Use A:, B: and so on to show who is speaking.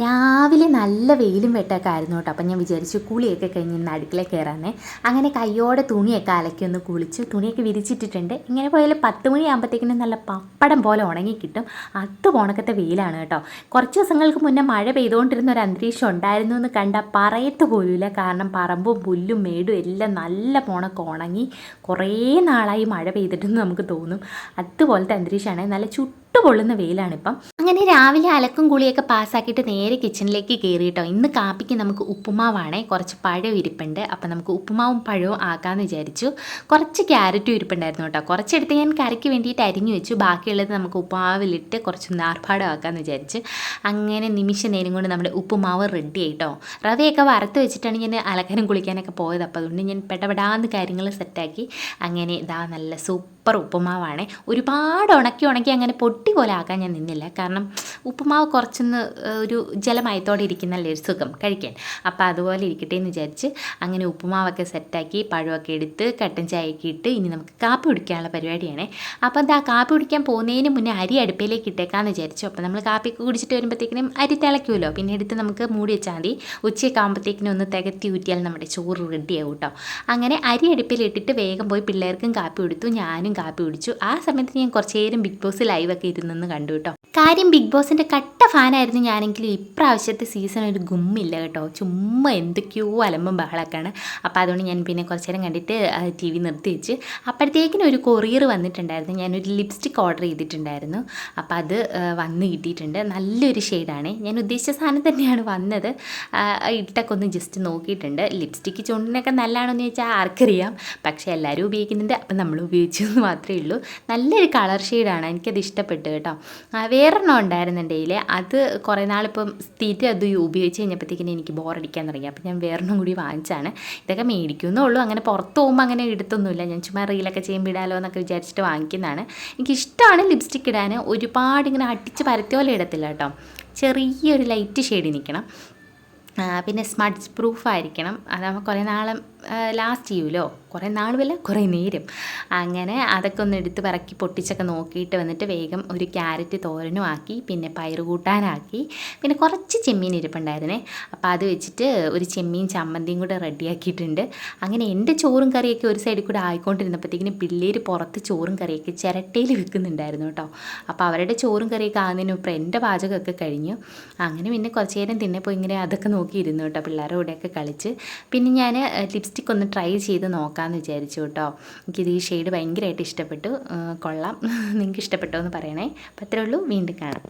A: രാവിലെ നല്ല വെയിലും വെട്ടമൊക്കെ ആയിരുന്നു കേട്ടോ. അപ്പം ഞാൻ വിചാരിച്ചു കുളിയൊക്കെ കഴിഞ്ഞ് ഇന്ന് അടുക്കളയിൽ കയറാന്നേ. അങ്ങനെ കയ്യോടെ തുണിയൊക്കെ അലക്കി ഒന്ന് കുളിച്ചു, തുണിയൊക്കെ വിരിച്ചിട്ടിട്ടുണ്ട്. ഇങ്ങനെ പോയാൽ 10 മണിയാകുമ്പോഴത്തേക്കിനും നല്ല പപ്പടം പോലെ ഉണങ്ങി കിട്ടും. അത് ഉണക്കത്തെ വെയിലാണ് കേട്ടോ. കുറച്ച് ദിവസങ്ങൾക്ക് മുന്നേ മഴ പെയ്തുകൊണ്ടിരുന്ന ഒരു അന്തരീക്ഷം ഉണ്ടായിരുന്നു എന്ന് കണ്ടാൽ പറയത്ത് പോലുമില്ല. കാരണം പറമ്പും പുല്ലും മേടും എല്ലാം നല്ല പോണൊക്കെ ഉണങ്ങി. കുറേ നാളായി മഴ പെയ്തിട്ടെന്ന് നമുക്ക് തോന്നും. അതുപോലത്തെ അന്തരീക്ഷമാണ്. നല്ല പൊള്ളുന്ന വെയിലാണിപ്പം. അങ്ങനെ രാവിലെ അലക്കും കുളിയൊക്കെ പാസ്സാക്കിയിട്ട് നേരെ കിച്ചണിലേക്ക് കയറി കേട്ടോ. ഇന്ന് കാപ്പിക്ക് നമുക്ക് ഉപ്പുമാവാണേ. കുറച്ച് പഴം ഇരിപ്പുണ്ട്. അപ്പം നമുക്ക് ഉപ്പുമാവും പഴവും ആക്കാമെന്ന് വിചാരിച്ചു. കുറച്ച് ക്യാരറ്റും ഇരിപ്പുണ്ടായിരുന്നു കേട്ടോ. കുറച്ചെടുത്ത് ഞാൻ കറിക്ക് വേണ്ടിയിട്ട് അരിഞ്ഞു വെച്ചു. ബാക്കിയുള്ളത് നമുക്ക് ഉപ്പുമാവിലിട്ട് കുറച്ച് നാർപ്പാടം ആക്കാമെന്ന് വിചാരിച്ച്. അങ്ങനെ നിമിഷ നേരം കൊണ്ട് നമ്മുടെ ഉപ്പുമാവ് റെഡി ആയിട്ടോ. റവയൊക്കെ വറുത്ത് വെച്ചിട്ടാണ് ഞാൻ അലക്കാനും കുളിക്കാനൊക്കെ പോയത്. അപ്പോൾ അതുകൊണ്ട് ഞാൻ പെടപെടാന്ന് കാര്യങ്ങൾ സെറ്റാക്കി. അങ്ങനെ ഇതാ നല്ല സൂപ്പർ ഉപ്പുമാവാണ്. ഒരുപാട് ഉണക്കി അങ്ങനെ പൊട്ടി പോലെ ആക്കാൻ ഞാൻ നിന്നില്ല. കാരണം ഉപ്പുമാവ് കുറച്ചൊന്ന് ഒരു ജലമയത്തോടെ ഇരിക്കുന്നല്ലേ ഒരു സുഖം കഴിക്കാൻ. അപ്പോൾ അതുപോലെ ഇരിക്കട്ടെ എന്ന് വിചാരിച്ച് അങ്ങനെ ഉപ്പുമാവൊക്കെ സെറ്റാക്കി പഴമൊക്കെ എടുത്ത് കട്ടൻ ചായയൊക്കെ ഇട്ട് ഇനി നമുക്ക് കാപ്പി കുടിക്കാനുള്ള പരിപാടിയാണ്. അപ്പോൾ എന്താ കാപ്പി കുടിക്കാൻ പോകുന്നതിന് മുന്നേ അരി അടുപ്പിലേക്ക് ഇട്ടേക്കാമെന്ന് വിചാരിച്ചു. അപ്പോൾ നമ്മൾ കാപ്പിയൊക്കെ കുടിച്ചിട്ട് വരുമ്പോഴത്തേക്കിനും അരി തിളയ്ക്കുമല്ലോ. പിന്നെ എടുത്ത് നമുക്ക് മൂടി വെച്ചാൽ മതി. ഉച്ചയൊക്കെ ആകുമ്പോഴത്തേക്കിനും ഒന്ന് തികത്തി ഊറ്റിയാൽ നമ്മുടെ ചോറ് റെഡിയാവും കേട്ടോ. അങ്ങനെ അരി അടുപ്പിലിട്ടിട്ട് വേഗം പോയി പിള്ളേർക്കും കാപ്പി കൊടുത്തു, ഞാനും കാപ്പി കുടിച്ചു. ആ സമയത്ത് ഞാൻ കുറച്ച് നേരം ബിഗ് ബോസ് ലൈവൊക്കെ ഇരുന്നെന്ന് കണ്ടു കേട്ടോ. കാര്യം ബിഗ് ബോസിൻ്റെ കട്ട ഫാനായിരുന്നു ഞാനെങ്കിലും ഇപ്രാവശ്യത്തെ സീസൺ ഒരു ഗുമ്മില്ല കേട്ടോ. ചുമ്മാ എന്തൊക്കെയോ അലമ്പും ബഹളമൊക്കെയാണ്. അപ്പോൾ അതുകൊണ്ട് ഞാൻ പിന്നെ കുറച്ച് നേരം കണ്ടിട്ട് TV നിർത്തി വെച്ച്. അപ്പോഴത്തേക്കിനും ഒരു കൊറിയർ വന്നിട്ടുണ്ടായിരുന്നു. ഞാനൊരു ലിപ്സ്റ്റിക് ഓർഡർ ചെയ്തിട്ടുണ്ടായിരുന്നു. അപ്പോൾ അത് വന്ന് കിട്ടിയിട്ടുണ്ട്. നല്ലൊരു ഷെയ്ഡാണ്. ഞാൻ ഉദ്ദേശിച്ച സാധനം തന്നെയാണ് വന്നത്. ഇട്ടൊക്കെ ഒന്ന് ജസ്റ്റ് നോക്കിയിട്ടുണ്ട്. ലിപ്സ്റ്റിക്ക് ചുണ്ടിനൊക്കെ നല്ലതാണോ എന്ന് ചോദിച്ചാൽ ആർക്കറിയാം. പക്ഷേ എല്ലാവരും ഉപയോഗിക്കുന്നുണ്ട്. അപ്പം നമ്മൾ ഉപയോഗിച്ചെന്ന് മാത്രമേ ഉള്ളൂ. നല്ലൊരു കളർ ഷെയ്ഡാണ്. എനിക്കത് ഇഷ്ടപ്പെട്ടു കേട്ടോ. വേറെണ്ണം ഉണ്ടായിരുന്നുണ്ടെങ്കിൽ അത് കുറേ നാളിപ്പം സ്ഥിരം അത് ഉപയോഗിച്ച് കഴിഞ്ഞപ്പോഴത്തേക്കിനും എനിക്ക് ബോറടിക്കാൻ തുടങ്ങി. അപ്പോൾ ഞാൻ വേറെണ്ണം കൂടി വാങ്ങിച്ചാണ്. ഇതൊക്കെ മേടിക്കുന്നുള്ളൂ. അങ്ങനെ പുറത്ത് പോകുമ്പോൾ അങ്ങനെ എടുത്തൊന്നുമില്ല. ഞാൻ ചുമ്മാ റീലൊക്കെ ചെയ്യുമ്പോൾ ഇടാലോ എന്നൊക്കെ വിചാരിച്ചിട്ട് വാങ്ങിക്കുന്നതാണ്. എനിക്കിഷ്ടമാണ് ലിപ്സ്റ്റിക്ക് ഇടാൻ. ഒരുപാട് ഇങ്ങനെ അടിച്ച് പരത്തിയ പോലെ ഇടത്തില്ല കേട്ടോ. ചെറിയൊരു ലൈറ്റ് ഷെയ്ഡ് നിൽക്കണം. പിന്നെ സ്മഡ്ജ് പ്രൂഫായിരിക്കണം. അതാകുമ്പോൾ കുറേ നാളും ലാസ്റ്റ് ചെയ്യുമല്ലോ. കുറേ നാളുമല്ല, കുറേ നേരം. അങ്ങനെ അതൊക്കെ ഒന്ന് എടുത്ത് പറക്കി പൊട്ടിച്ചൊക്കെ നോക്കിയിട്ട് വന്നിട്ട് വേഗം ഒരു ക്യാരറ്റ് തോരനും ആക്കി, പിന്നെ പയറ് കൂട്ടാനാക്കി, പിന്നെ കുറച്ച് ചെമ്മീൻ ഇരിപ്പുണ്ടായിരുന്നേ. അപ്പോൾ അത് വെച്ചിട്ട് ഒരു ചെമ്മീൻ ചമ്മന്തിയും കൂടെ റെഡിയാക്കിയിട്ടുണ്ട്. അങ്ങനെ എൻ്റെ ചോറും കറിയൊക്കെ ഒരു സൈഡിൽ കൂടെ ആയിക്കൊണ്ടിരുന്നപ്പോഴത്തേക്കിനും പിള്ളേർ പുറത്ത് ചോറും കറിയൊക്കെ ചിരട്ടയിൽ വെക്കുന്നുണ്ടായിരുന്നു കേട്ടോ. അപ്പോൾ അവരുടെ ചോറും കറിയൊക്കെ ആകുന്നതിന് മുമ്പ് എൻ്റെ പാചകമൊക്കെ കഴിഞ്ഞു. അങ്ങനെ പിന്നെ കുറച്ച് നേരം തിന്നപ്പോൾ ഇങ്ങനെ അതൊക്കെ നോക്കിയിരുന്നു കേട്ടോ. പിള്ളേരുടെ കൂടെയൊക്കെ കളിച്ച് പിന്നെ ഞാൻ ലിപ്സ്റ്റിക് ഒന്ന് ട്രൈ ചെയ്ത് നോക്കാമെന്ന് വിചാരിച്ചു കേട്ടോ. എനിക്കിത് ഈ ഷെയ്ഡ് ഭയങ്കരമായിട്ട് ഇഷ്ടപ്പെട്ടു. കൊള്ളാം. നിങ്ങൾക്ക് ഇഷ്ടപ്പെട്ടോ എന്ന് പറയണേ. അപ്പോൾ അത്രേ ഉള്ളൂ. വീണ്ടും കാണാം.